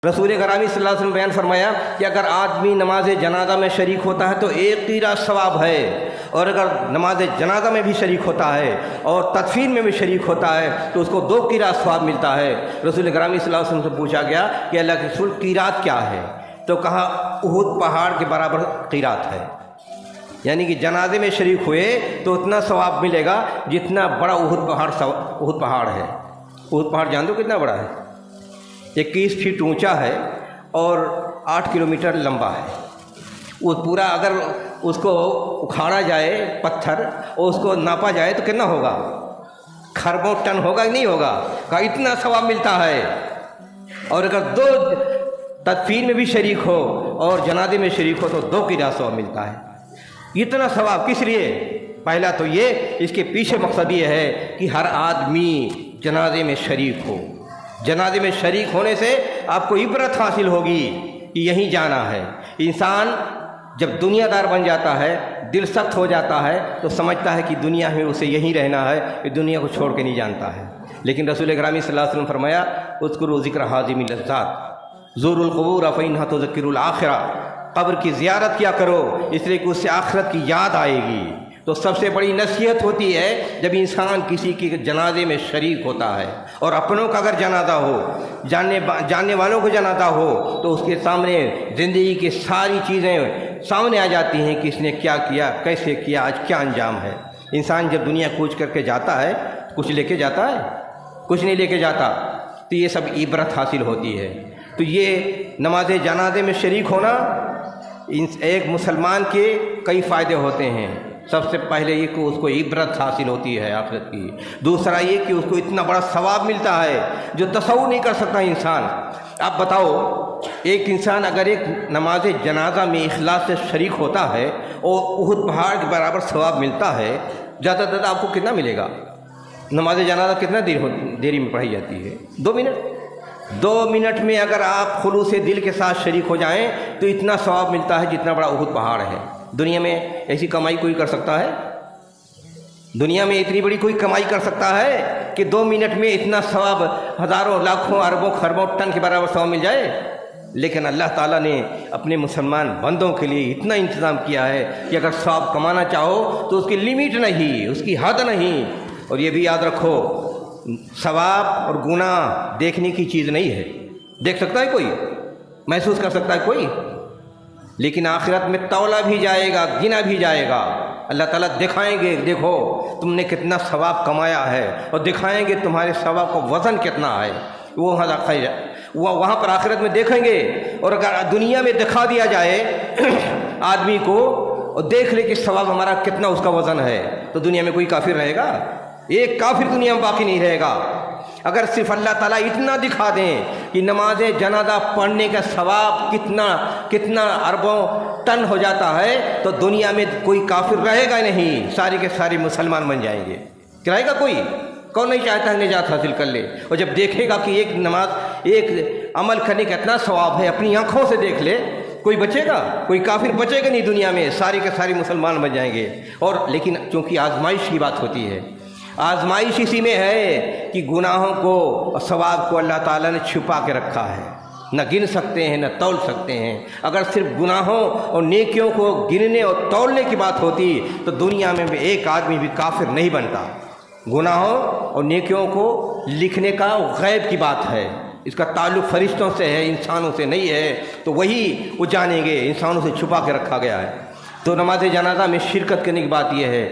रसूल करामी सल्लल्लाहु अलैहि वसल्लम बयान फरमाया कि अगर आदमी नमाज जनाजा में शरीक होता है तो 1 क़ीरात सवाब है, और अगर नमाज जनाजा में भी शरीक होता है और तदफीन में भी शरीक होता है तो उसको 2 क़ीरात सवाब मिलता है। रसूल करामी सल्लल्लाहु अलैहि वसल्लम से पूछा गया कि अल्लाह के रसूल क़ीरात क्या है, तो कहा उहुद पहाड़ के बराबर क़ीरात है। यानी कि जनाजे में शरीक हुए तो उतना सवाब मिलेगा जितना बड़ा उहुद पहाड़ है। उहुद पहाड़ जान दो कितना बड़ा है, 21 फीट ऊंचा है और 8 किलोमीटर लंबा है। वो पूरा अगर उसको उखाड़ा जाए पत्थर और उसको नापा जाए तो कितना होगा, खरबों टन होगा कि नहीं होगा, का इतना सवाब मिलता है। और अगर 2 तदफीन में भी शरीक हो और जनाजे में शरीक हो तो 2 क़ीरात सवाब मिलता है। इतना सवाब किस लिए? पहला तो ये, इसके पीछे मकसद ये है कि हर आदमी जनाजे में शरीक हो। जनाजे में शरीक होने से आपको इबरत हासिल होगी कि यहीं जाना है। इंसान जब दुनियादार बन जाता है, दिल सख्त हो जाता है, तो समझता है कि दुनिया में उसे यहीं रहना है, ये दुनिया को छोड़ के नहीं जानता है। लेकिन रसूल करामी सल्लल्लाहु अलैहि वसल्लम फरमाया उज़्कुरू ज़िक्र हाज़िमिल लज़्ज़ात ज़ूरुल क़ुबूर फ़इन्नहा तुज़क्किरुल आखिरा, कब्र की ज़ियारत किया करो इसलिए कि उससे आखिरत की याद आएगी। तो सबसे बड़ी नसीहत होती है जब इंसान किसी के जनाजे में शरीक होता है, और अपनों का अगर जनाजा हो, जानने वालों को जनाजा हो, तो उसके सामने ज़िंदगी की सारी चीज़ें सामने आ जाती हैं कि इसने क्या किया, कैसे किया, आज क्या अंजाम है। इंसान जब दुनिया कूच करके जाता है कुछ लेके जाता है, कुछ नहीं लेके जाता, तो ये सब इबरत हासिल होती है। तो ये नमाज जनाजे में शरीक होना एक मुसलमान के कई फ़ायदे होते हैं। सबसे पहले ये कि उसको इबरत हासिल होती है आखिरत की। दूसरा ये कि उसको इतना बड़ा सवाब मिलता है जो तसव्वुर नहीं कर सकता इंसान। आप बताओ, एक इंसान अगर एक नमाज जनाजा में इखलास से शरीक होता है और उहुद पहाड़ के बराबर सवाब मिलता है, ज़्यादा से ज़्यादा आपको कितना मिलेगा? नमाज जनाजा कितना देरी में पढ़ी जाती है? 2 मिनट। 2 मिनट में अगर आप खुलूस दिल के साथ शरीक हो जाएं तो इतना सवाब मिलता है जितना बड़ा उहुद पहाड़ है। दुनिया में ऐसी कमाई कोई कर सकता है? दुनिया में इतनी बड़ी कोई कमाई कर सकता है कि 2 मिनट में इतना सवाब हज़ारों लाखों अरबों खरबों टन के बराबर सवाब मिल जाए? लेकिन अल्लाह ताला ने अपने मुसलमान बंदों के लिए इतना इंतज़ाम किया है कि अगर सवाब कमाना चाहो तो उसकी लिमिट नहीं, उसकी हद नहीं। और ये भी याद रखो, सवाब और गुनाह देखने की चीज़ नहीं है। देख सकता है कोई, महसूस कर सकता है कोई, लेकिन आखिरत में तौला भी जाएगा, गिना भी जाएगा। अल्लाह ताला दिखाएंगे, देखो तुमने कितना सवाब कमाया है, और दिखाएंगे तुम्हारे सवाब का वज़न कितना है। वो वहाँ पर आखिरत में देखेंगे। और अगर दुनिया में दिखा दिया जाए आदमी को और देख ले कि सवाब हमारा कितना उसका वज़न है, तो दुनिया में कोई काफिर रहेगा? एक काफिर दुनिया में बाकी नहीं रहेगा। अगर सिर्फ अल्लाह ताला इतना दिखा दें कि नमाज जनाजा पढ़ने का सवाब कितना अरबों टन हो जाता है, तो दुनिया में कोई काफिर रहेगा नहीं, सारे के सारे मुसलमान बन जाएंगे। रहेगा कोई? कौन नहीं चाहता है निजात हासिल कर ले? और जब देखेगा कि एक नमाज, एक अमल करने का इतना सवाब है, अपनी आँखों से देख ले, कोई बचेगा? कोई काफिर बचेगा नहीं दुनिया में, सारे के सारे मुसलमान बन जाएंगे। और लेकिन चूँकि आजमाइश की बात होती है, आजमाइश इसी में है कि गुनाहों को और सवाब को अल्लाह ताला ने छुपा के रखा है, न गिन सकते हैं न तौल सकते हैं। अगर सिर्फ गुनाहों और नेकियों को गिनने और तौलने की बात होती तो दुनिया में भी एक आदमी भी काफिर नहीं बनता। गुनाहों और नेकियों को लिखने का गैब की बात है, इसका ताल्लुक़ फरिश्तों से है, इंसानों से नहीं है। तो वही वो जानेंगे, इंसानों से छुपा के रखा गया है। तो नमाज जनाजा में शिरकत करने की बात यह है।